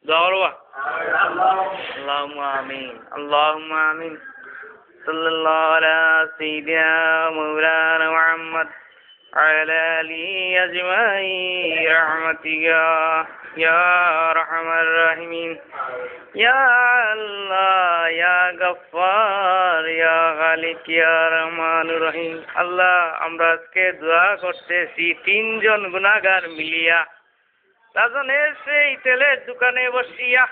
দোয়া করবা আল্লাহুম্মা আমিন আল্লাহুম্মা আমিন সাল্লাল্লাহু আলা সাইয়্যিদিনা মাওলানা মুহাম্মদ وعلى آله أجمعين برحمتك يا أرحم الراحمين يا الله يا غفار يا خالق يا رحمن الرحيم আল্লাহ আমরা আজকে দোয়া করতেছি তিনজন গুনাহগার মিলিয়া রাজনের সেই তেলের দোকানে বসিয়া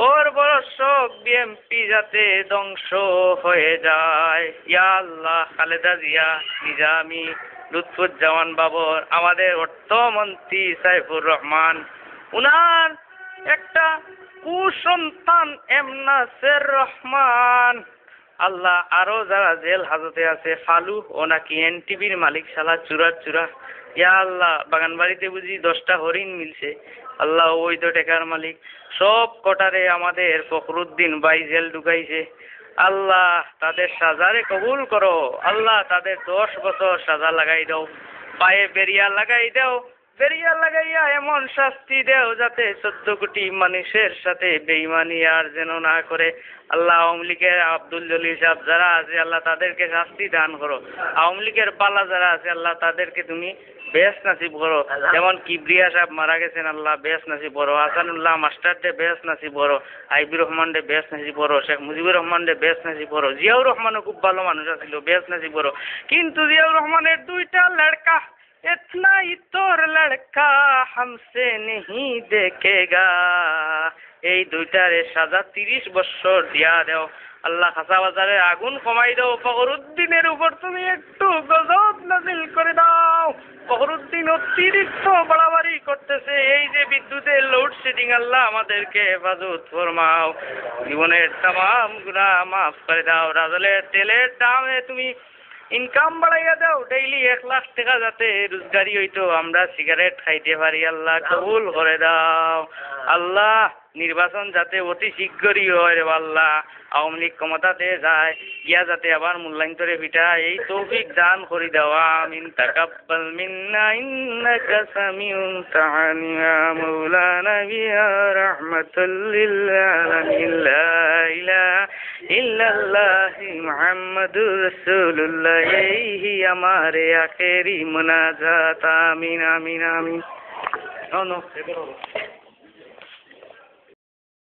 ওর বড় শোক বিএমপি যাতে ধ্বংস হয়ে যায় ইয়া আল্লাহ খালেদা জিয়া নিজামী লুৎফুজ্জামান বাবর আমাদের অর্থমন্ত্রী সাইফুর রহমান উনার একটা কুসন্তান এম নাসের রহমান আল্লাহ আরো যারা জেল হাজতে আছে ফালু ও নাকি এনটিভির মালিক শালা চুরা ইয়া আল্লাহ বাগানবাড়িতে বুঝি 10টা হরিণ মিলছে আল্লাহ ওই তো টেকার মালিক সব কটারে আমাদের ফখরুদ্দিন ভাই জেল ঢুকাইছে আল্লাহ তাদের সাজারে কবুল করো আল্লাহ তাদের 10 বছর সাজা লাগাই দাও পায়ে বেরিয়া লাগাই দাও বেরিয়া লাগাইয়া এমন শাস্তি দেও যাতে 14 কোটি মানুষের সাথে বেঈমানি আর যেন না করে আল্লাহ আওয়ামী লীগের আব্দুল জলিল সাহেব যারা আছে আল্লাহ তাদেরকে শাস্তি দান করো আওয়ামী লীগের পালা যারা আছে আল্লাহ তাদেরকে তুমি বেশ নাসিব করো যেমন কিবরিয়া সাহেব মারা গেছেন আল্লাহ বেশ নাসিব করো হাসানুল্লাহ মাস্টারদের বেশ নাসিব করো আইবির রহমানদের বেশ নাসিব করো শেখ মুজিবুর রহমানদের বেশ নাসিব করো জিয়াউর রহমানও খুব ভালো মানুষ ছিল বেশ নাসিব করো কিন্তু জিয়াউর রহমানের 2টা লড়কা इतना ही तोर लड़का हमसे नहीं देखेगा এই দুইটারে সাজা 30 বছর দিয়া দাও আল্লাহ খাসা বাজারে আগুন কমাই দাও ফখরুদ্দিনের উপর তুমি একটু গজব নাজিল করে দাও ফখরুদ্দিন অতিরিক্ত বাড়াবাড়ি করতেছে এই যে বিদ্যুতের লোডশেডিং আল্লাহ আমাদেরকে হেফাজত ফরমাও জীবনের तमाम গুনাহ মাফ করে দাও রাজলের তেলের দামে তুমি ইনকাম বাড়াইয়া দাও ডেইলি 1 লাখ টাকা যাতে রোজগারি হইতো আমরা সিগারেট খাইতে পারি আল্লাহ কবুল করে দাও আল্লাহ নির্বাচন যাতে অতি শীঘ্রই হয় রে আল্লাহ আওয়ামী লীগ ক্ষমতাতে যায় ইয়া যাতে আবার মূল্যায়ন্তরে পিঠা এই তৌফিক দান করে দাও আমিন তাকাব্বাল মিন্না ইন্নাকা সামিউন তাআনিয়া মাওলানা বিয়া রাহমাতুল লিল আলামিন লা ইলাহা ইল্লাল্লাহ মুহাম্মাদুর রাসূলুল্লাহ এই আমারে আখেরি মুনাজাত আমিন আমিন আমিন নো